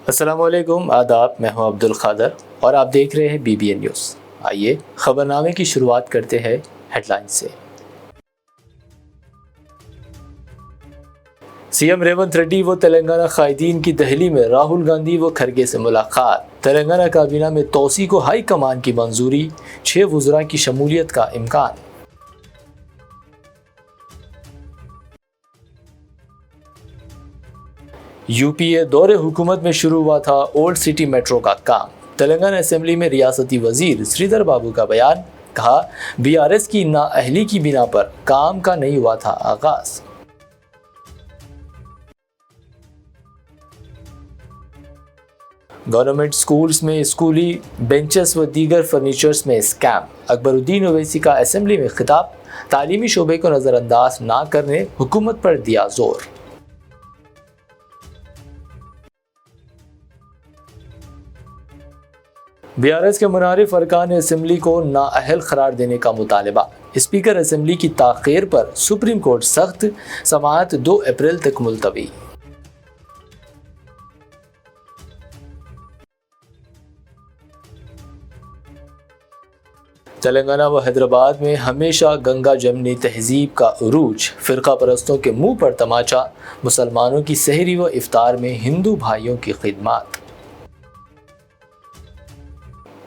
अस्सलामुअलैकुम, आदाब। मैं हूं अब्दुल क़ादर और आप देख रहे हैं BBN न्यूज़। आइए खबरनामे की शुरुआत करते हैं हेडलाइन से। सीएम रेवंत रेड्डी व तेलंगाना कायदीन की दहली में राहुल गांधी व खरगे से मुलाकात। तेलंगाना काबीना में तोसी को हाई कमान की मंजूरी। 6 वज़रा की शमूलियत का इम्कान। यूपीए दौरे हुकूमत में शुरू हुआ था ओल्ड सिटी मेट्रो का काम। तेलंगाना असेंबली में रियासती वजीर श्रीधर बाबू का बयान। कहा, बीआरएस की नाअहली की बिना पर काम का नहीं हुआ था आगाज। गवर्नमेंट स्कूल्स में स्कूली बेंचेस व दीगर फर्नीचर्स में स्कैम। अकबरुद्दीन ओवैसी का असेंबली में खिताब। तालीमी शोबे को नज़रअंदाज ना करने हुकूमत पर दिया जोर। बीआरएस के मुनारिफ अरकान असेंबली को नाअहल करार देने का मुतालबा। स्पीकर असेंबली की ताख़ीर पर सुप्रीम कोर्ट सख्त। समाअत 2 अप्रैल तक मुलतवी। तेलंगाना व हैदराबाद में हमेशा गंगा जमनी तहजीब का उरूज। फ़िरका परस्तों के मुंह पर तमाचा। मुसलमानों की सहरी व इफ्तार में हिंदू भाइयों की खिदमत।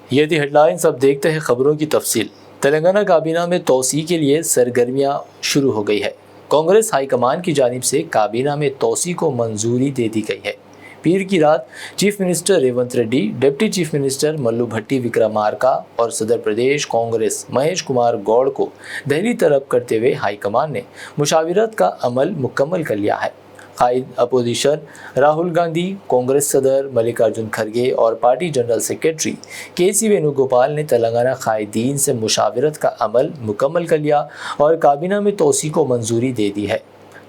ये थी हेडलाइंस। अब देखते हैं खबरों की तफसील। तेलंगाना काबीना में तोसी के लिए सरगर्मियां शुरू हो गई है। कांग्रेस हाईकमान की जानिब से काबीना में तोसी को मंजूरी दे दी गई है। पीर की रात chief minister Revanth Reddy, deputy chief minister Mallu Bhatti Vikramarka और सदर प्रदेश कांग्रेस महेश कुमार गौड़ को दिल्ली तलब करते हुए हाईकमान ने मुशावरत का अमल मुकम्मल कर लिया है। कायद अपोजिशन राहुल गांधी, कांग्रेस सदर मल्लिकार्जुन खरगे और party general secretary KC Venugopal ने तेलंगाना कायदीन से मुशावरत का अमल मुकम्मल कर लिया और काबीना में तोसी को मंजूरी दे दी है।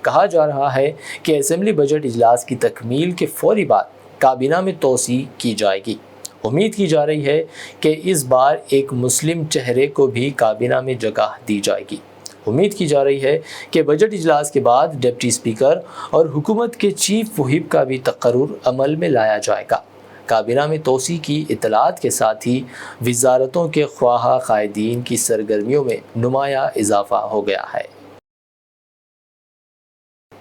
कहा जा रहा है कि असेंबली बजट इजलास की तकमील के फौरी बाद काबीना में तोसी की जाएगी। उम्मीद की जा रही है कि इस बार एक मुस्लिम चेहरे को भी काबीना में जगह दी जाएगी। उम्मीद की जा रही है कि बजट इजलास के बाद डिप्टी स्पीकर और हुकूमत के चीफ व्हिप का भी तकर्रुर अमल में लाया जाएगा। काबीना में तोसी की इतलात के साथ ही वजारतों के ख्वाहा कायदीन की सरगर्मियों में नुमाया इजाफा हो गया है।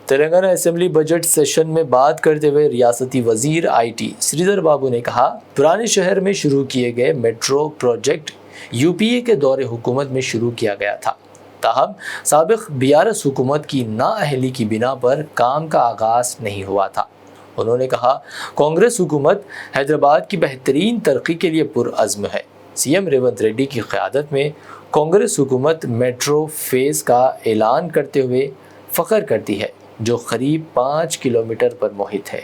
तेलंगाना असेंबली बजट सेशन में बात करते हुए रियासती वजीर IT श्रीधर बाबू ने कहा, पुराने शहर में शुरू किए गए मेट्रो प्रोजेक्ट यूपीए के दौरे हुकूमत में शुरू किया गया था। ताहम साबिक बीआरएस हुकूमत की नाअहली की बिना पर काम का आगाज नहीं हुआ था। उन्होंने कहा, कांग्रेस हुकूमत हैदराबाद की बेहतरीन तरक्की के लिए पुरअज़्म है। सीएम रेवंत रेड्डी की क़यादत में कांग्रेस हुकूमत मेट्रो फेज़ का ऐलान करते हुए फ़ख्र करती है, जो करीब 5 किलोमीटर पर मुहित है।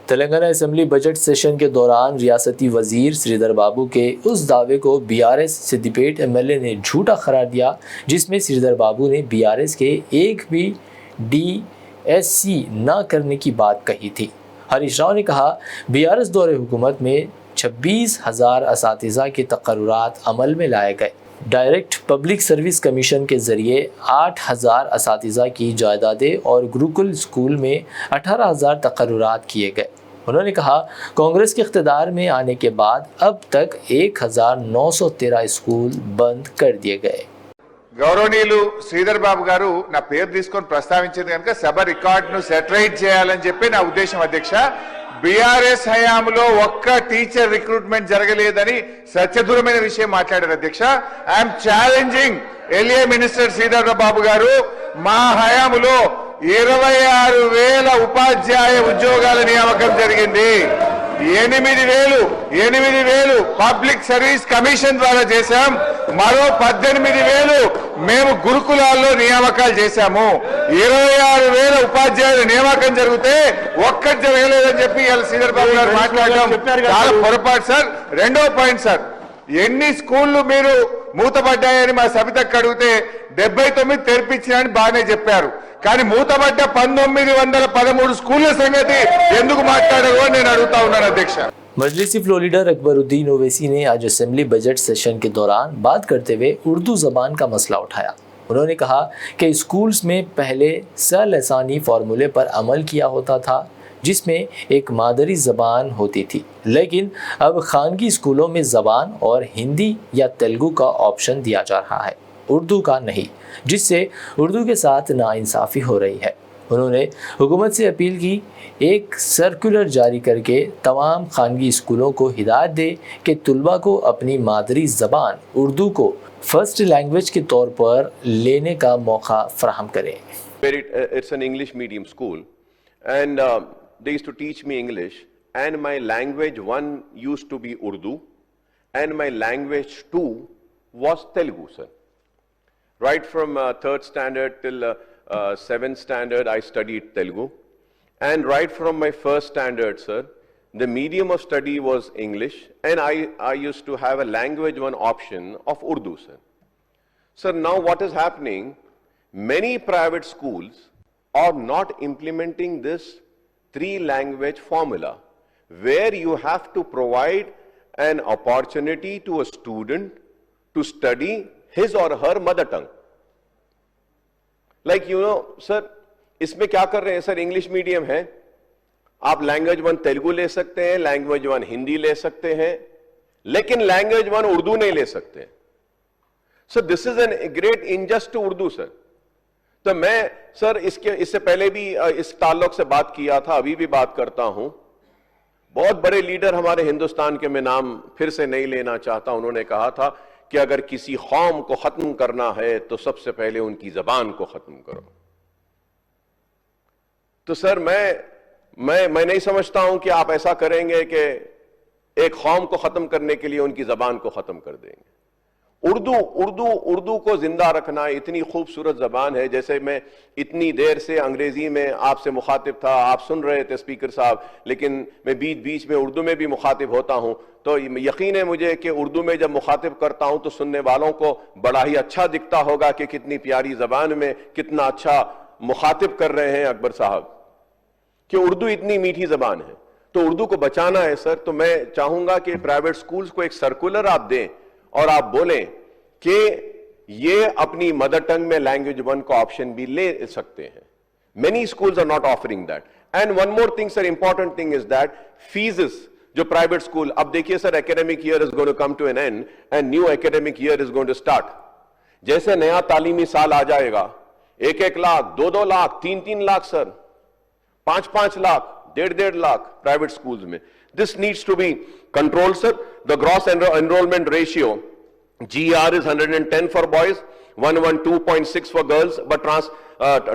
तेलंगाना असेंबली बजट सेशन के दौरान रियासती वजीर श्रीधर बाबू के उस दावे को बीआरएस सिद्दीपेट MLA ने झूठा करार दिया, जिसमें श्रीधर बाबू ने बीआरएस के एक भी DSC न करने की बात कही थी। हरीश राव ने कहा, बीआरएस दौरे हुकूमत में 26,000 असातिज़ा के तकर्रुरात अमल में लाए गए। डायरेक्ट पब्लिक सर्विस कमीशन के ज़रिए 8,000 असातिज़ा की जायदादें और गुरुकुल स्कूल में 18,000 तकर्रुरात किए गए। उन्होंने कहा, कांग्रेस के इख्तिदार में आने के बाद अब तक 1,913 स्कूल बंद कर दिए गए। గౌరవనీయులు శ్రీధర్ బాబు గారు నా పేరు తీసుకొని ప్రస్తావించేది కనుక సభ రికార్డును సెటరైట్ చేయాలని చెప్పి నా ఉద్దేశం అధ్యక్ష. బీఆర్ఎస్ హయాంలో ఒక్క టీచర్ రిక్రూట్మెంట్ జరగలేదని సత్యదూరమైన విషయం మాట్లాడారు అధ్యక్ష. I'm challenging LA minister Sridhar Babu garu, మా హయాంలో 26,000 ఉపాధ్యాయ ఉద్యోగాల నియామకం జరిగింది. 8,000 పబ్లిక్ సర్వీస్ కమిషన్ ద్వారా చేశాం. మరో 18,000 మేము గురుకులాల్లో నియామకాలు చేశాము. 26,000 ఉపాధ్యాయుల నియామకం జరిగితే ఒక్కటి జరగలేదని చెప్పి శ్రీధర్ బాబు గారు మాట్లాడడం చాలా పొరపాటు సార్. రెండో పాయింట్ సార్, ఎన్ని స్కూళ్లు మీరు మూతపడ్డాయని మా సబితకు అడిగితే 79 తెరిపించారని బాగానే చెప్పారు. కానీ మూతపడ్డ 1913 స్కూళ్ల సంగతి ఎందుకు మాట్లాడారో నేను అడుగుతా ఉన్నాను అధ్యక్ష. मजलिसी फ्लो लीडर अकबरुद्दीन ओवैसी ने आज असेंबली बजट सेशन के दौरान बात करते हुए उर्दू ज़बान का मसला उठाया। उन्होंने कहा कि स्कूल्स में पहले स लसानी फार्मूले पर अमल किया होता था, जिसमें एक मादरी ज़बान होती थी, लेकिन अब खानगी स्कूलों में ज़बान और हिंदी या तेलुगु का ऑप्शन दिया जा रहा है, उर्दू का नहीं, जिससे उर्दू के साथ नाइंसाफ़ी हो रही है। उन्होंने हुकूमत से अपील की एक सर्कुलर जारी करके तमाम खानगी स्कूलों को हिदायत दे कि तलबा को अपनी मादरी ज़बान उर्दू को फर्स्ट लैंग्वेज के तौर पर लेने का मौका फराहम करें। It's an English medium school, and they used to teach me English, and my language one used to be Urdu, and my language two was Telugu, sir. Right from third standard till seventh standard, I studied Telugu, and right from my first standard, sir, the medium of study was English, and I used to have a language one option of Urdu, sir. Sir, now what is happening? Many private schools are not implementing this three-language formula, where you have to provide an opportunity to a student to study his or her mother tongue. Like, you know, sir, इसमें क्या कर रहे हैं sir? English medium है, आप language one Telugu ले सकते हैं, लैंग्वेज वन हिंदी ले सकते हैं, लेकिन लैंग्वेज वन उर्दू नहीं ले सकते। So this is an great injust to Urdu, sir. तो मैं सर इससे पहले भी इस ताल्लुक से बात किया था, अभी भी बात करता हूं। बहुत बड़े लीडर हमारे हिंदुस्तान के, मैं नाम फिर से नहीं लेना चाहता, उन्होंने कहा था कि अगर किसी कौम को खत्म करना है तो सबसे पहले उनकी जबान को खत्म करो। तो सर मैं नहीं समझता हूं कि आप ऐसा करेंगे कि एक कौम को खत्म करने के लिए उनकी जबान को खत्म कर देंगे। उर्दू को जिंदा रखना इतनी खूबसूरत जबान है। जैसे मैं इतनी देर से अंग्रेजी में आपसे मुखातिब था, आप सुन रहे थे स्पीकर साहब, लेकिन मैं बीच बीच में उर्दू में भी मुखातिब होता हूं, तो यकीन है मुझे कि उर्दू में जब मुखातिब करता हूं तो सुनने वालों को बड़ा ही अच्छा दिखता होगा कि कितनी प्यारी जबान में कितना अच्छा मुखातिब कर रहे हैं अकबर साहब, कि उर्दू इतनी मीठी जबान है। तो उर्दू को बचाना है सर, तो मैं चाहूंगा कि प्राइवेट स्कूल्स को एक सर्कुलर आप दें और आप बोलें कि ये अपनी मदर टंग में लैंग्वेज वन का ऑप्शन भी ले सकते हैं। Many schools are not offering that. And one more thing sir, important thing is that fees जो प्राइवेट स्कूल, अब देखिए sir, academic year is going to come to an end and new academic year is going to start. जैसे नया तालीमी साल आ जाएगा, 1-1 lakh, 2-2 lakh, 3-3 lakh sir, 5-5 lakh, 1.5 lakh private schools में। This needs to be control sir. The gross enrolment ratio GR is 110 for boys, 112.6 for girls, but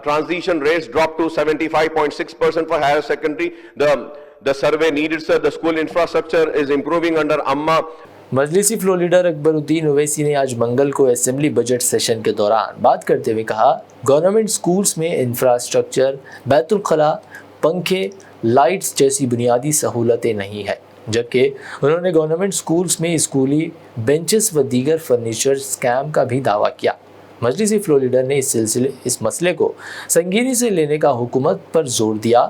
transition rates dropped to 75.6% for higher secondary. The survey needed, sir. The school infrastructure is improving under Amma. मजलिसी floor leader Akbaruddin Owaisi ने आज मंगल को assembly budget session के दौरान बात करते हुए कहा, गवर्नमेंट स्कूल्स में इंफ्रास्ट्रक्चर, बैतुल खला, पंखे, लाइट्स जैसी बुनियादी सहूलतें नहीं है, जबकि उन्होंने गवर्नमेंट स्कूल्स में स्कूली बेंचेस व दीगर फर्नीचर स्कैम का भी दावा किया। मजलिसी फ्लो लीडर ने इस मसले को संगीनी से लेने का हुकूमत पर जोर दिया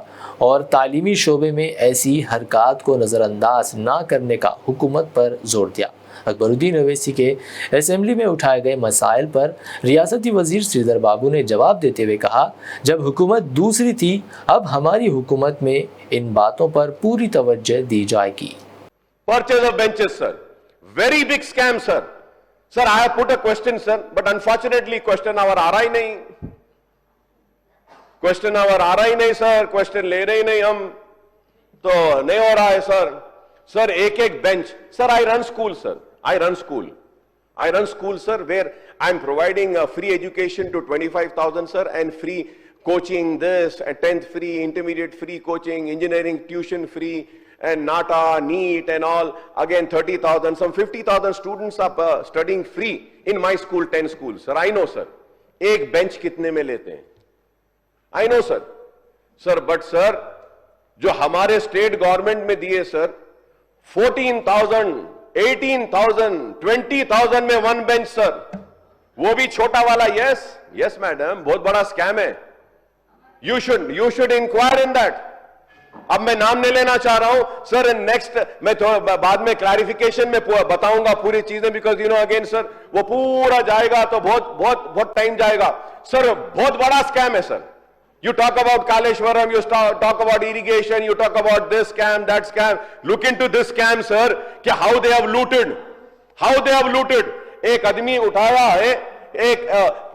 और तालीमी शोबे में ऐसी हरकत को नज़रअंदाज ना करने का हुकूमत पर जोर दिया। अकबरुद्दीन ओवैसी के असेंबली में उठाए गए मसाइल पर रियासती वजीर श्रीधर बाबू ने जवाब देते हुए कहा, जब हुकूमत दूसरी थी, अब हमारी हुकूमत में इन बातों पर पूरी तवज्जो दी जाएगी। Purchase of benches, sir. Very big scam, sir. Sir, I have put a question, sir, but unfortunately question hour आ रहा ही नहीं। Question hour आ रहा ही नहीं सर, question ले रहे ही नहीं हम, तो नहीं हो रहा है सर। सर एक bench, sir, I run school, sir. I run school, sir, where I'm providing free education to 25,000, sir, and free coaching this, 10th free, intermediate free coaching, engineering tuition free, and NATA, NEET and all, again 30,000, some 50,000 students are studying free in my school, 10 schools, sir. I know, sir. एक bench कितने में लेते हैं? I know, sir. Sir, but sir, जो हमारे state government में दिए sir, 14,000, 18,000, 20,000 में one bench, sir. वो भी छोटा वाला, yes, madam, बहुत बड़ा scam है. You should inquire in that. अब मैं नाम नहीं लेना चाह रहा हूं सर, नेक्स्ट मैं बाद में क्लैरिफिकेशन में बताऊंगा पूरी चीजें, बिकॉज अगेन सर वो पूरा जाएगा तो बहुत टाइम जाएगा सर। बहुत बड़ा स्कैम है sir, You talk about Kaleshwaram, you talk about irrigation, you talk about this scam, that scam. Look into this scam, sir, कि how they have looted. How they have looted. एक आदमी उठाया है, एक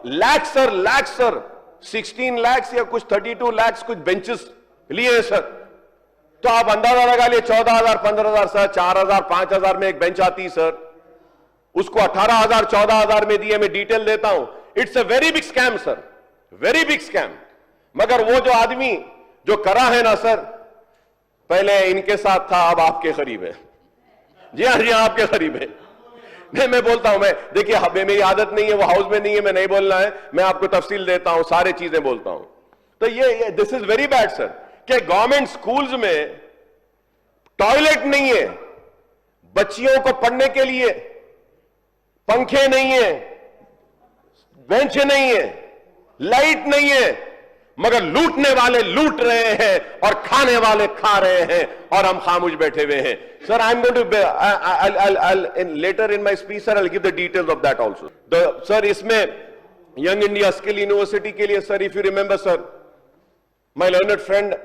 lakh sir, 16 lakhs या कुछ 32 lakhs कुछ benches लिए सर. तो आप अंदाजा लगा लिए 14,000, 15,000 सर, 4,000, 5,000 में एक बेंच आती सर. उसको 18,000, 14,000 में दिए. मैं डिटेल देता हूं. It's a very big scam sir, very big scam. मगर वो जो आदमी जो करा है ना सर, पहले इनके साथ था, अब आपके करीब है. जी हाँ, आपके करीब है. मैं बोलता हूं, मैं देखिए मेरी आदत नहीं है, वो हाउस में नहीं है, मैं नहीं बोलना है, मैं आपको तफसील देता हूं, सारे चीजें बोलता हूं. तो ये this is very bad sir, कि गवर्नमेंट स्कूल्स में टॉयलेट नहीं है, बच्चियों को पढ़ने के लिए पंखे नहीं है, बेंच नहीं है, लाइट नहीं है, मगर लूटने वाले लूट रहे हैं और खाने वाले खा रहे हैं और हम खामोश बैठे हुए हैं. Sir, I am going to I'll later in my speech sir I'll give the details of that also. Sir, इसमें यंग इंडिया स्किल यूनिवर्सिटी के लिए sir, if you remember sir, my learned friend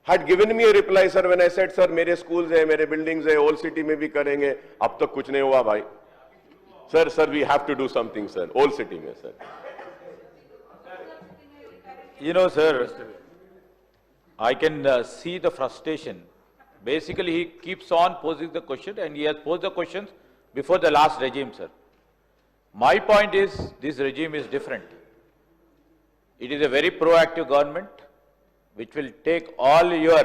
had given me a reply sir when I said sir मेरे schools है, मेरे buildings है, old city में भी करेंगे. अब तक कुछ नहीं हुआ भाई. Sir, we have to do something sir, old city में sir. You know, sir, I can see the frustration. Basically, he keeps on posing the question, and he has posed the questions before the last regime, sir. My point is, this regime is different. It is a very proactive government, which will take all your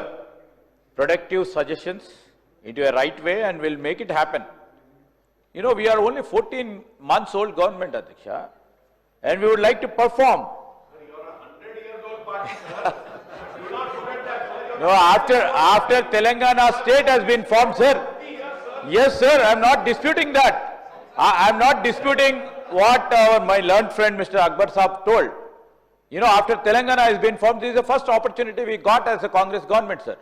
productive suggestions into a right way and will make it happen. You know, we are only 14 months old government, Adhyaksha, and we would like to perform. No, after Telangana state has been formed, sir. Yes, sir, I am not disputing that. I am not disputing what my learned friend Mr. Akbar Saab told. You know, after Telangana has been formed, this is the first opportunity we got as a Congress government, sir.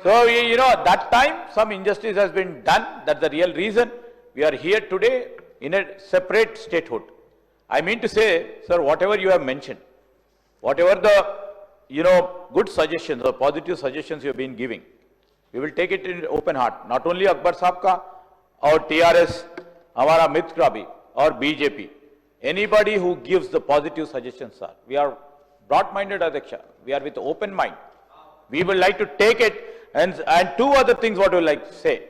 So, you know, that time some injustice has been done. That's the real reason we are here today in a separate statehood. I mean to say, sir, whatever you have mentioned, whatever the, you know, good suggestions or positive suggestions you have been giving, we will take it in open heart. Not only Akbar Saab ka, or TRS, Hamara Mitra bhi, or BJP. Anybody who gives the positive suggestions, sir, we are broad-minded, Adhyaksha. We are with open mind. We would like to take it, and two other things what we would like to say.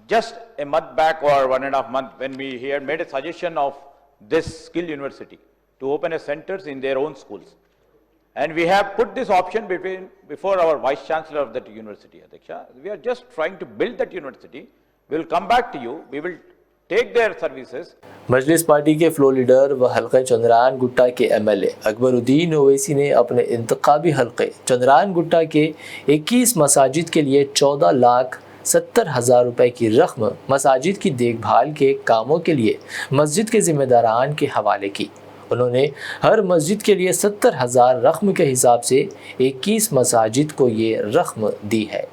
Just a month back or 1.5 months, when we here made a suggestion of this skill university to open a centers in their own schools. And we have put this option before our Vice Chancellor of that university, Adhyaksha. We are just trying to build that university. We will come back to you. We will take their services. Majlis party के floor leader व हल्का चंद्रायन गुट्टा के MLA Akbaruddin Owaisi ने अपने इंतखाबी हल्के चंद्रायन गुट्टा के 21 मसाजिद के लिए 14,70,000 रुपए की रकम मसाजिद की देखभाल के कामों के लिए मस्जिद के जिम्मेदारान के हवाले की। उन्होंने हर मस्जिद के लिए 70,000 रकम के हिसाब से 21 मसाजिद को ये रकम दी है।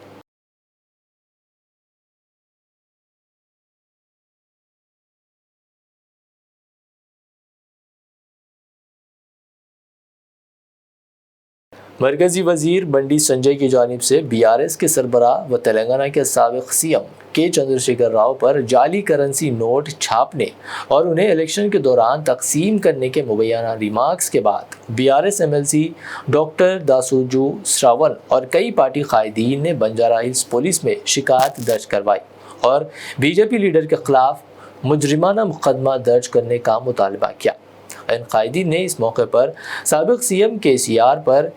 मरकजी वजीर बंडी संजय की जानिब से बीआरएस के सरबराह व तेलंगाना के साबिक सीएम के चंद्रशेखर राव पर जाली करेंसी नोट छापने और उन्हें इलेक्शन के दौरान तकसीम करने के मुबैना रिमार्क्स के बाद BRS MLC doctor Dasoju Shravan और कई पार्टी कायदीन ने बंजारा हिल्स पुलिस में शिकायत दर्ज करवाई और बीजेपी लीडर के खिलाफ मुजरिमाना मुकदमा दर्ज करने का मुतालबा किया। इन कायदीन ने इस मौके पर साबिक सीएम केसीआर पर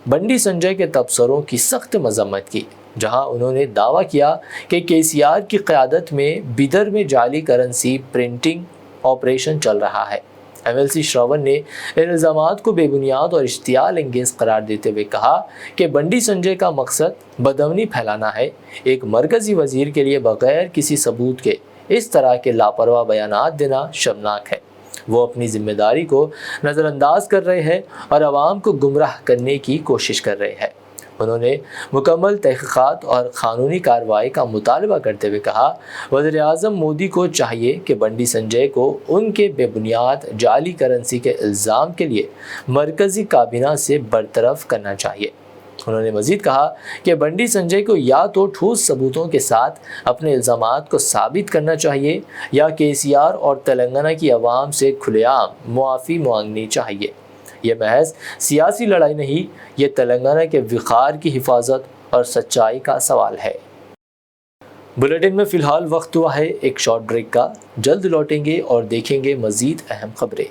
बंडी संजय के तबसरों की सख्त मजम्मत की, जहां उन्होंने दावा किया कि केसीआर की क़यादत में बिदर में जाली करेंसी प्रिंटिंग ऑपरेशन चल रहा है। एमएलसी श्रवण ने इल्ज़ामात को बेबुनियाद और इश्तियाल अंगेज़ करार देते हुए कहा कि बंडी संजय का मकसद बदअमनी फैलाना है। एक मरकज़ी वज़ीर के लिए बग़ैर किसी सबूत के इस तरह के लापरवाह बयानात देना शर्मनाक है। वो अपनी जिम्मेदारी को नज़रअंदाज कर रहे हैं और आवाम को गुमराह करने की कोशिश कर रहे हैं। उन्होंने मुकम्मल तहक़ीक़ात और क़ानूनी कार्रवाई का मुतालबा करते हुए कहा, वज़ीर-ए-आज़म मोदी को चाहिए कि बंडी संजय को उनके बेबुनियाद जाली करेंसी के इल्ज़ाम के लिए मरकज़ी काबीना से बरतरफ करना चाहिए। उन्होंने मज़ीद कहा कि बंडी संजय को या तो ठोस सबूतों के साथ अपने इल्ज़ामात को साबित करना चाहिए या KCR और तेलंगाना की आवाम से खुलेआम मुआफ़ी मांगनी चाहिए। ये महज सियासी लड़ाई नहीं, ये तेलंगाना के वक़ार की हिफाजत और सच्चाई का सवाल है। बुलेटिन में फ़िलहाल वक्त हुआ है एक शॉर्ट ब्रेक का। जल्द लौटेंगे और देखेंगे मज़ीद अहम खबरें।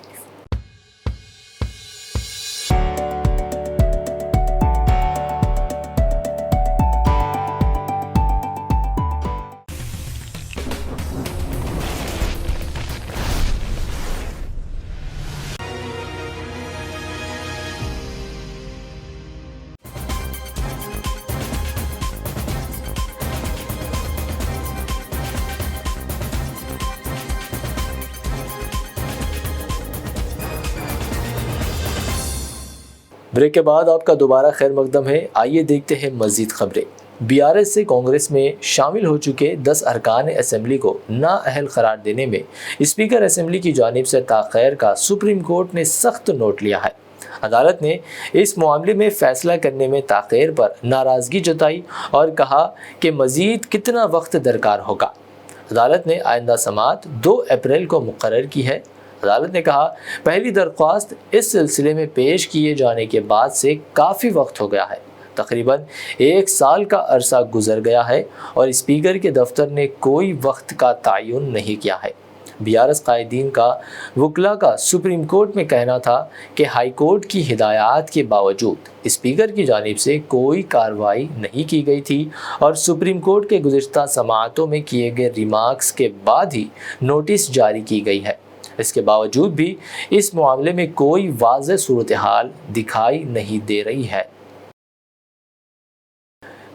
ब्रेक के बाद आपका दोबारा खैर मकदम है। आइए देखते हैं मज़ीद खबरें। BRS से कांग्रेस में शामिल हो चुके 10 अरकान असम्बली को नाअहल करार देने में स्पीकर असम्बली की जानिब से ताख़ीर का सुप्रीम कोर्ट ने सख्त नोट लिया है। अदालत ने इस मामले में फ़ैसला करने में ताख़ीर पर नाराज़गी जताई और कहा कि मज़ीद कितना वक्त दरकार होगा। अदालत ने आइंदा समाअत 2 अप्रैल को मुकर्रर की है। अदालत ने कहा, पहली दरख्वास्त इस सिलसिले में पेश किए जाने के बाद से काफ़ी वक्त हो गया है। तकरीबन 1 साल का अरसा गुजर गया है और स्पीकर के दफ्तर ने कोई वक्त का तयन नहीं किया है। BRS कायदीन का वकला का सुप्रीम कोर्ट में कहना था कि हाई कोर्ट की हिदायत के बावजूद स्पीकर की जानिब से कोई कार्रवाई नहीं की गई थी और सुप्रीम कोर्ट के गुज़िश्ता समाअतों में किए गए रिमार्क्स के बाद ही नोटिस जारी की गई है। इसके बावजूद भी इस मामले में कोई वाज़ेह सूरत हाल दिखाई नहीं दे रही है।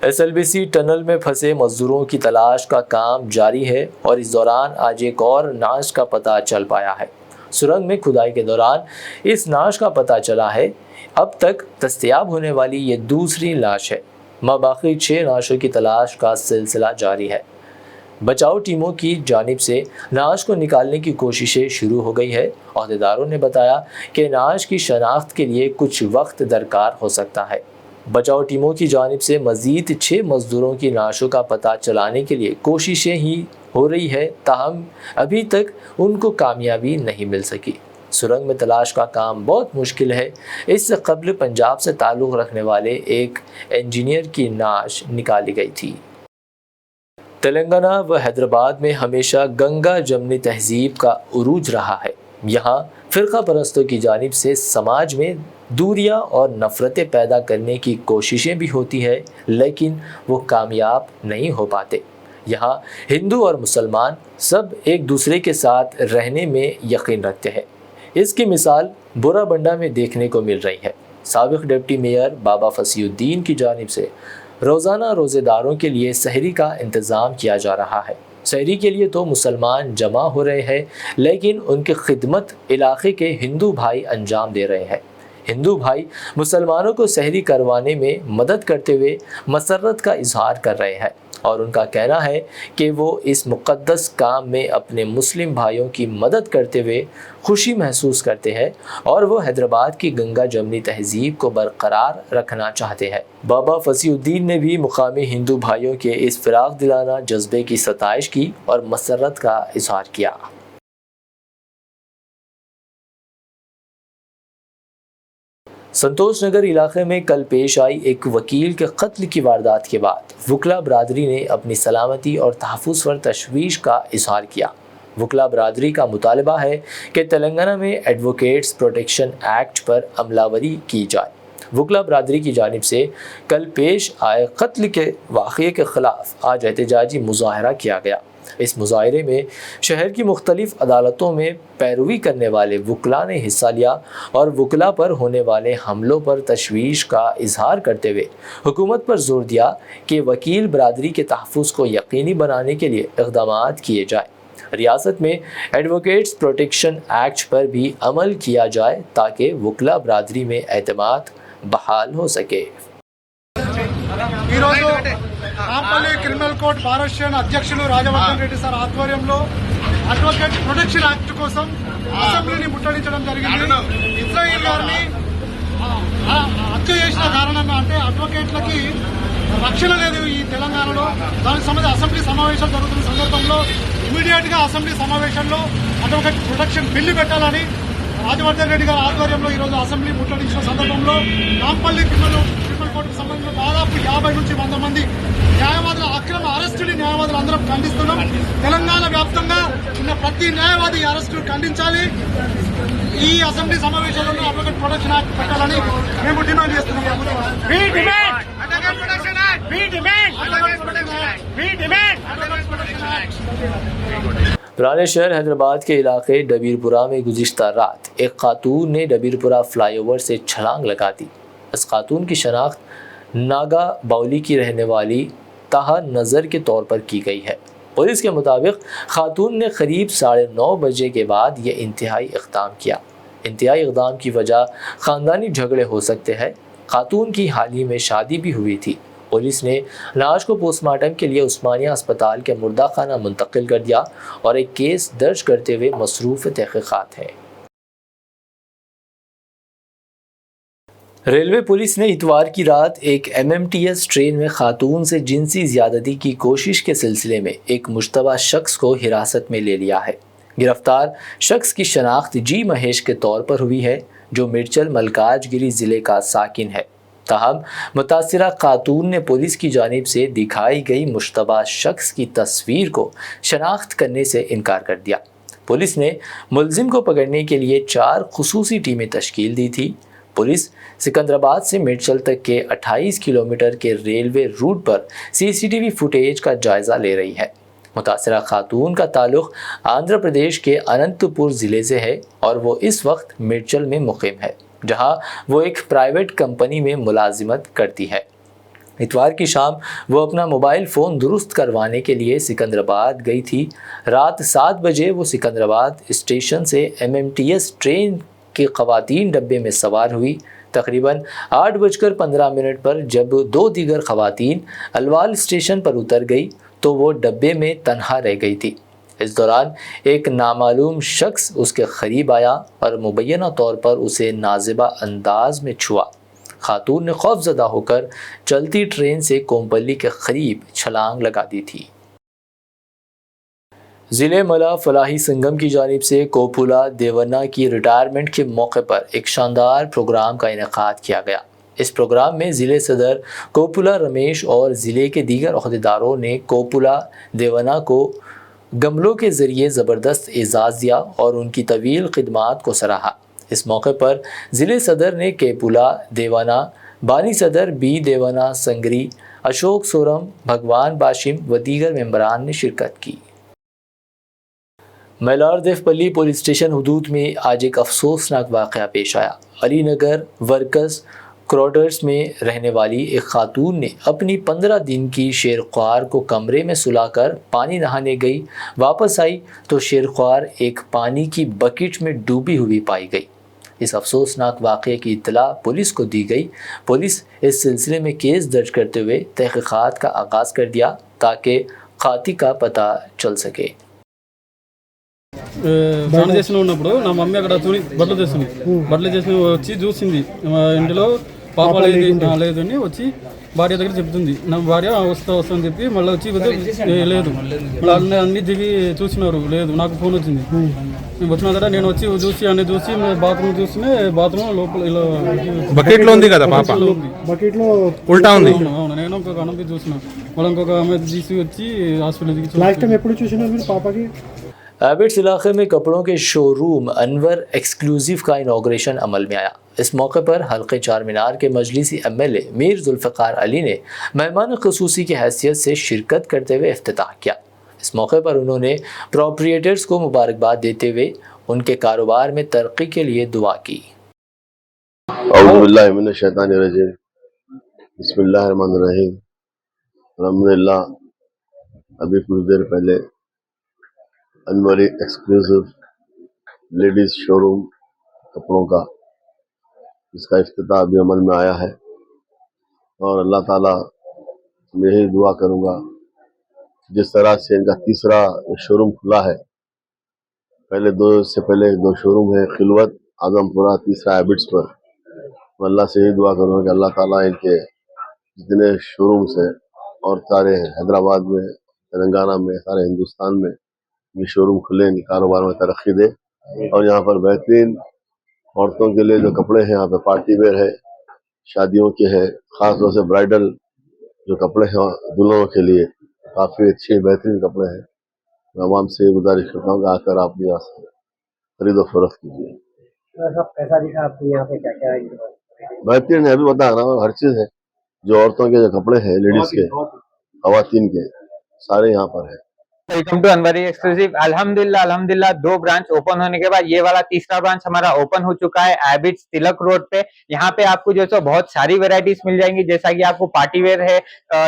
SLBC टनल में फंसे मजदूरों की तलाश का काम जारी है और इस दौरान आज एक और नाश का पता चल पाया है। सुरंग में खुदाई के दौरान इस नाश का पता चला है। अब तक दस्तयाब होने वाली ये दूसरी लाश है। बाकी 6 नाशों की तलाश का सिलसिला जारी है। बचाव टीमों की जानिब से नाश को निकालने की कोशिशें शुरू हो गई है। अहदेदारों ने बताया कि नाश की शनाख्त के लिए कुछ वक्त दरकार हो सकता है। बचाव टीमों की जानिब से मज़ीद 6 मज़दूरों की नाशों का पता चलाने के लिए कोशिशें ही हो रही है, ताहम अभी तक उनको कामयाबी नहीं मिल सकी। सुरंग में तलाश का काम बहुत मुश्किल है। इससे कबल पंजाब से ताल्लुक़ रखने वाले एक इंजीनियर की नाश निकाली गई थी। तेलंगाना व हैदराबाद में हमेशा गंगा जमनी तहजीब का उरूज रहा है। यहाँ फ़िरका परस्तों की जानिब से समाज में दूरियां और नफ़रतें पैदा करने की कोशिशें भी होती है, लेकिन वो कामयाब नहीं हो पाते। यहाँ हिंदू और मुसलमान सब एक दूसरे के साथ रहने में यकीन रखते हैं। इसकी मिसाल बोराबंडा में देखने को मिल रही है। साबिक़ डिप्टी मेयर बाबा फसीउद्दीन की जानिब से रोज़ाना रोज़ेदारों के लिए सहरी का इंतज़ाम किया जा रहा है। सहरी के लिए तो मुसलमान जमा हो रहे हैं, लेकिन उनकी खिदमत इलाके के हिंदू भाई अंजाम दे रहे हैं। हिंदू भाई मुसलमानों को सहरी करवाने में मदद करते हुए मसरत का इजहार कर रहे हैं और उनका कहना है कि वो इस मुक़द्दस काम में अपने मुस्लिम भाइयों की मदद करते हुए खुशी महसूस करते हैं और वो हैदराबाद की गंगा जमनी तहजीब को बरकरार रखना चाहते हैं। बाबा फसीउद्दीन ने भी मुकामी हिंदू भाइयों के इस फिराक दिलाना जज्बे की सताइश की और मसरत का इजहार किया। संतोष नगर इलाके में कल पेश आई एक वकील के कत्ल की वारदात के बाद वकला बरादरी ने अपनी सलामती और तहफ़्फ़ुज़ पर तशवीश का इजहार किया। वकला बरादरी का मुतालबा है कि तेलंगाना में एडवोकेट्स प्रोटेक्शन एक्ट पर अमलावरी की जाए। वकला बरादरी की जानिब से कल पेश आए कत्ल के वाक़ये के ख़िलाफ़ आज एहतजाजी मुज़ाहरा किया गया। इस मुज़ाहरे में शहर की मुख्तलिफ़ अदालतों में पैरवी करने वाले वकला ने हिस्सा लिया और वकला पर होने वाले हमलों पर तशवीश का इजहार करते हुए हुकूमत पर जोर दिया कि वकील बरादरी के तहफ़्फ़ुज़ को यकीनी बनाने के लिए इक़दामात किए जाए। रियासत में एडवोकेट्स प्रोटेक्शन एक्ट पर भी अमल किया जाए ताकि वकला बरादरी में एतमाद बहाल हो सके। ఈరోజు Nampally criminal court bar association అధ్యక్షులు రాజవర్ధన్ రెడ్డి సార్ ఆధ్వర్యంలో అడ్వకేట్ ప్రొటెక్షన్ యాక్ట్ కోసం అసెంబ్లీని ముట్టడించడం జరిగింది. ఇజ్రాయిల్ గారిని హత్య చేసిన కారణంగా అంటే అడ్వకేట్లకి రక్షణ లేదు ఈ తెలంగాణలో. దానికి సంబంధించి అసెంబ్లీ సమావేశాలు జరుగుతున్న సందర్భంలో ఇమీడియట్ గా అసెంబ్లీ సమావేశంలో అడ్వకేట్ ప్రొటెక్షన్ బిల్లు పెట్టాలని రాజవర్ధన్ రెడ్డి గారి ఆధ్వర్యంలో ఈరోజు అసెంబ్లీ ముట్టడించిన సందర్భంలో నాంపల్లి క్రిమినల్ కోర్టుకు సంబంధించిన దాదాపు 50 నుంచి 100 మంది న్యాయవాదుల అక్రమ అరెస్టుని న్యాయవాదులు అందరం ఖండిస్తున్నాం. తెలంగాణ వ్యాప్తంగా ఉన్న ప్రతి న్యాయవాది అరెస్టులు ఖండించాలి. ఈ అసెంబ్లీ సమావేశాలలో అడ్వకేట్ ప్రొటెక్షన్ యాక్ట్ పెట్టాలని మేము డిమాండ్ చేస్తున్నాం. पुराने शहर हैदराबाद के इलाके डबीरपुरा में गुज़िश्ता रात एक खातून ने डबीरपुरा फ्लाईओवर से छलांग लगा दी। इस खातून की शनाख्त नागा बाउली की रहने वाली ताहा नज़र के तौर पर की गई है। पुलिस के मुताबिक खातून ने करीब 9:30 बजे के बाद ये इंतहाई इक़दाम किया। इंतहाई इक़दाम की वजह ख़ानदानी झगड़े हो सकते हैं। खातून की हाल ही में शादी भी हुई थी। पुलिस ने लाश को पोस्टमार्टम के लिए उस्मानिया अस्पताल के मुर्दा खाना मुंतकिल कर दिया और एक केस दर्ज करते हुए मसरूफ़ तहक़ीक़ात है। रेलवे पुलिस ने इतवार की रात एक MMTS ट्रेन में खातून से जिनसी ज़्यादती की कोशिश के सिलसिले में एक मुश्तबा शख्स को हिरासत में ले लिया है। गिरफ्तार शख्स की शनाख्त जी महेश के तौर पर हुई है, जो मिर्चल मलकाजगिरी ज़िले का साकिन है। ताहम मुतासिरा खातून ने पुलिस की जानिब से दिखाई गई मुश्तबा शख्स की तस्वीर को शनाख्त करने से इनकार कर दिया। पुलिस ने मुलजिम को पकड़ने के लिए 4 खुसूसी टीमें तश्कील दी थी। पुलिस सिकंदराबाद से मिर्चल तक के 28 किलोमीटर के रेलवे रूट पर CCTV फुटेज का जायज़ा ले रही है। मुतासिरा खातून का ताल्लुक़ आंध्र प्रदेश के अनंतपुर ज़िले से है और वो इस वक्त मिर्चल में मुक़ीम है, जहां वो एक प्राइवेट कंपनी में मुलाजिमत करती है। इतवार की शाम वो अपना मोबाइल फ़ोन दुरुस्त करवाने के लिए सिकंदराबाद गई थी। रात 7 बजे वो सिकंदराबाद स्टेशन से MMTS ट्रेन के ख़वातीन डब्बे में सवार हुई। तकरीबन 8:15 पर जब 2 दीगर ख़वातीन अलवाल स्टेशन पर उतर गई तो वो डब्बे में तन्हा रह गई थी। इस दौरान एक नामालूम शख्स उसके करीब आया और मुबैना तौर पर उसे नाज़िबा अंदाज में छुआ। खातून ने खौफज़दा होकर चलती ट्रेन से कोम्पली के करीब छलांग लगा दी थी। ज़िले मला फलाही संगम की जानिब से कोपुला देवन्ना की रिटायरमेंट के मौके पर एक शानदार प्रोग्राम का इनेकाद किया गया। इस प्रोग्राम में ज़िले सदर कोपुला रमेश और ज़िले के दीगर अहदेदारों ने कोपुला देवन्ना को गमलों के ज़रिए ज़बरदस्त एज़ाज़ दिया और उनकी तवील खिदमात को सराहा। इस मौके पर ज़िले सदर ने केपुला देवाना, बानी सदर बी देवाना संगरी, अशोक सोरम, भगवान बाशिम व दीगर मेंबरान ने शिरकत की। मैलार देवपल्ली पुलिस स्टेशन हदूद में आज एक अफसोसनाक वाक़या पेश आया। अलीनगर वर्कस क्रोडर्स में रहने वाली एक खातून ने अपनी 15 दिन की शेरख्वार को कमरे में सुलाकर पानी नहाने गई। वापस आई तो शेरख्वार एक पानी की बकेट में डूबी हुई पाई गई। इस अफसोसनाक वाक़े की इत्तला पुलिस को दी गई। पुलिस इस सिलसिले में केस दर्ज करते हुए तहक़ीक़ात का आगाज़ कर दिया ताकि खाती का पता चल सके। స్నానం చేసిన ఉన్నప్పుడు నా మమ్మీ అక్కడ బట్టలు చేస్తుంది. బట్టలు చేసి వచ్చి చూసింది ఇంటిలో పాప లేదని వచ్చి భార్య దగ్గర చెప్తుంది. నా భార్య వస్తుందని చెప్పి మళ్ళీ వచ్చి లేదు, మళ్ళీ అన్ని దిగి చూసినారు, లేదు. నాకు ఫోన్ వచ్చింది. నేను వచ్చిన తర్వాత నేను వచ్చి చూసి అన్ని చూసి బాత్రూమ్ చూస్తే బాత్రూమ్ లోపల ఇలా బకెట్ లో ఉంది కదా పాప, బకెట్ లో ఉల్టా ఉంది. అవును, నేను ఇంకొక అన్నది చూసిన, మళ్ళీ ఇంకొక ఆమె తీసి వచ్చి హాస్పిటల్ దిగి. లాస్ట్ టైం ఎప్పుడు చూసినా మీరు పాపకి? एबिट्स इलाके में कपड़ों के शोरूम अनवर एक्सक्लूसिव का इनाग्रेशन अमल में आया। इस मौके पर हल्के चार मीनार के मजलिसी MLA मीर जुल्फ़िकार अली ने मेहमान ख़ुसूसी की हैसियत से शिरकत करते हुए इफ्तिताह किया। इस मौके पर उन्होंने प्रोप्रिएटर्स को मुबारकबाद देते हुए उनके कारोबार में तरक्की के लिए दुआ की। बिस्मिल्लाहिर्रहमानिर्रहीम। अल्हम्दुलिल्लाह, अभी कुछ देर पहले अनवरी एक्सक्लूसिव लेडीज शोरूम कपड़ों का, इसका इफ्तिताह अभी अमल में आया है और अल्लाह ताला मैं यही दुआ करूंगा जिस तरह से इनका तीसरा शोरूम खुला है, पहले दो शोरूम है, खिलवत, आजमपुरा, तीसरा हैबिट्स पर। मैं अल्लाह से यही दुआ करूंगा कि अल्लाह ताला इनके जितने शोरूम्स हैं और सारे हैदराबाद में, तेलंगाना में, सारे हिंदुस्तान में ये शोरूम खुले, इनके कारोबार में तरक्की दे। और यहाँ पर बेहतरीन औरतों के लिए जो कपड़े हैं, यहाँ पे पार्टी वेयर है, शादियों के है, खास तौर से ब्राइडल जो कपड़े हैं दुल्हनों के लिए काफी अच्छे बेहतरीन कपड़े हैं। मैं आवाम से गुजारिश करता हूँ कि आकर आप यहाँ से खरीदो फरोख्त कीजिए। कैसा दिखा आपको यहाँ पे, क्या क्या है? बेहतरीन है, अभी बता रहा हूँ, हर चीज है। जो औरतों के जो कपड़े हैं, लेडीज के, खवातीन के, सारे यहाँ पर है। Welcome to Anwari exclusive. अल्हम्दुलिल्लाह 2 ब्रांच ओपन होने के बाद ये वाला तीसरा ब्रांच हमारा ओपन हो चुका है हैबिट्स तिलक रोड पे। यहाँ पे आपको जो है बहुत सारी वेराइटीज मिल जाएंगी, जैसा कि आपको पार्टी वेयर है,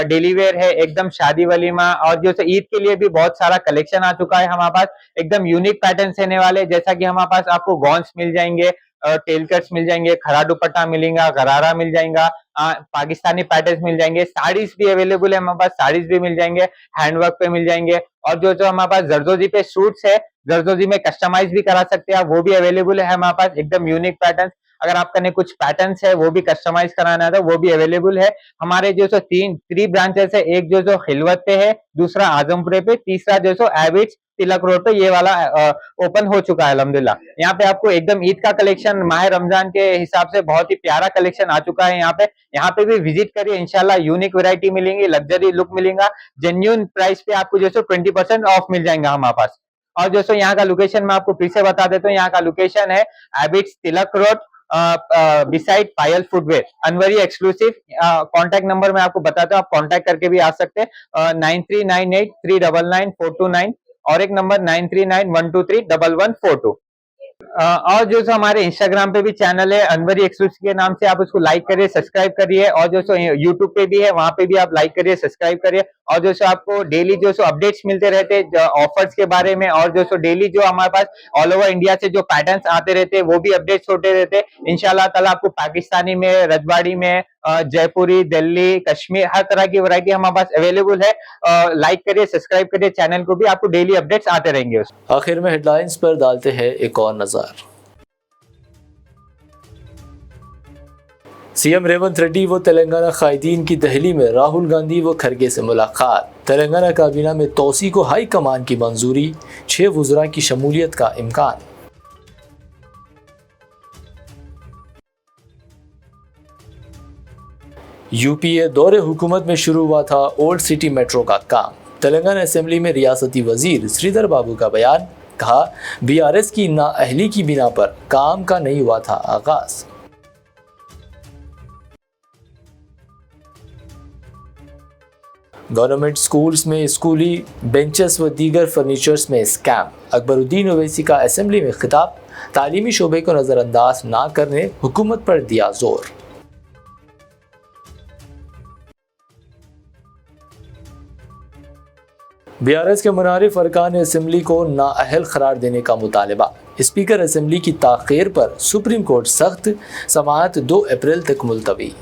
डेली वेयर है, एकदम शादी वलीमा, और जो है ईद के लिए भी बहुत सारा कलेक्शन आ चुका है हमारे पास। एकदम यूनिक पैटर्न्स रहने वाले, जैसा कि हमारे पास आपको गॉन्स मिल जाएंगे, टेल कट्स मिल जाएंगे, खरा दुपट्टा मिलेगा, गरारा मिल जाएगा, पाकिस्तानी पैटर्न्स मिल जाएंगे, साड़ीज भी अवेलेबल है हमारे पास, साड़ीज भी मिल जाएंगे, हैंडवर्क पे मिल जाएंगे। और जो हमारे पास जरदोजी पे सूट्स है, जरदोजी में कस्टमाइज भी करा सकते हैं आप, वो भी अवेलेबल है हमारे पास, एकदम यूनिक पैटर्न। अगर आपका ने कुछ पैटर्न्स है वो भी कस्टमाइज कराना है तो वो भी अवेलेबल है। हमारे जो सो 3 ब्रांचेस है, एक जो खिलवत पे है, दूसरा आजमपुरे पे, तीसरा जो सो हैबिट्स तिलक रोड पे ये वाला ओपन हो चुका है अल्हम्दुलिल्लाह। यहाँ पे आपको एकदम ईद का कलेक्शन, माह रमजान के हिसाब से बहुत ही प्यारा कलेक्शन आ चुका है। यहाँ पे भी विजिट करिए, इंशाल्लाह यूनिक वैरायटी मिलेंगी, लग्जरी लुक मिलेगा, जेन्युइन प्राइस पे आपको जो 20% ऑफ मिल जाएगा हमारे पास। और जो यहाँ का लोकेशन मैं आपको फिर से बता देता हूँ, यहाँ का लोकेशन है habits Tilak road beside Payal footwear, Anwari exclusive. Contact number मैं आपको बताता हूँ, आप कॉन्टैक्ट करके भी आ सकते हैं, 9398399429 और एक नंबर 9391231142। और जो हमारे इंस्टाग्राम पे भी चैनल है अनवरी एक्सक्लूसिव के नाम से, आप उसको लाइक करिए, सब्सक्राइब करिए। और जो यूट्यूब पे भी है, वहां पे भी आप लाइक करिए, सब्सक्राइब करिए। और जो आपको डेली जो अपडेट्स मिलते रहते हैं ऑफर्स के बारे में, और जो डेली जो हमारे पास ऑल ओवर इंडिया से जो पैटर्न्स आते रहते हैं वो भी अपडेट्स होते रहते हैं। इंशाल्लाह ताला आपको पाकिस्तानी में, रजवाड़ी में, जयपुरी, दिल्ली, कश्मीर, हर तरह की वैरायटी हमारे पास अवेलेबल है। लाइक करिए, सब्सक्राइब करिए चैनल को भी, आपको डेली अपडेट्स आते रहेंगे। आखिर में हेडलाइंस पर डालते हैं एक और नजर। सीएम रेवंत रेड्डी व तेलंगाना कायदीन की दिल्ली में राहुल गांधी व खरगे से मुलाकात। तेलंगाना काबीना में तौसी को हाई कमान की मंजूरी, 6 वुज़रा की शमूलियत का इम्कान। यूपीए दौरे हुकूमत में शुरू हुआ था ओल्ड सिटी मेट्रो का काम। तेलंगाना असेंबली में रियासती वजीर श्रीधर बाबू का बयान, कहा बीआरएस की नाअहली की बिना पर काम का नहीं हुआ था आगाज। गवर्नमेंट स्कूल्स में स्कूली बेंचेस व दीगर फर्नीचर्स में स्कैम। अकबरुद्दीन ओवैसी का असेंबली में खिताब, तालीमी शोबे को नज़रअंदाज ना करने हुकूमत पर दिया जोर। बीआरएस के मुनारिफ अरकान असेंबली को नाअहल करार देने का मुतालबा। स्पीकर असेंबली की ताख़ीर पर सुप्रीम कोर्ट सख्त, समाअत 2 अप्रैल तक मुलतवी।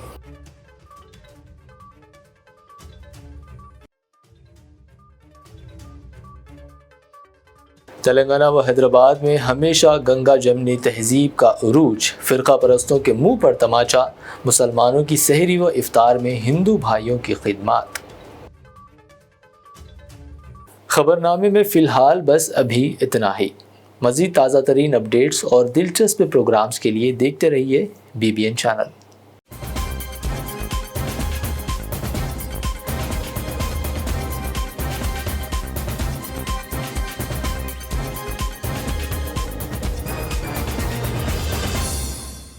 तेलंगाना व हैदराबाद में हमेशा गंगा जमनी तहजीब का उरूज। फ़िरका परस्तों के मुंह पर तमाचा, मुसलमानों की सहरी व इफ्तार में हिंदू भाइयों की खिदमत। खबरनामे में फ़िलहाल बस अभी इतना ही। मज़ीद ताज़ा तरीन अपडेट्स और दिलचस्प प्रोग्राम्स के लिए देखते रहिए BBN चैनल।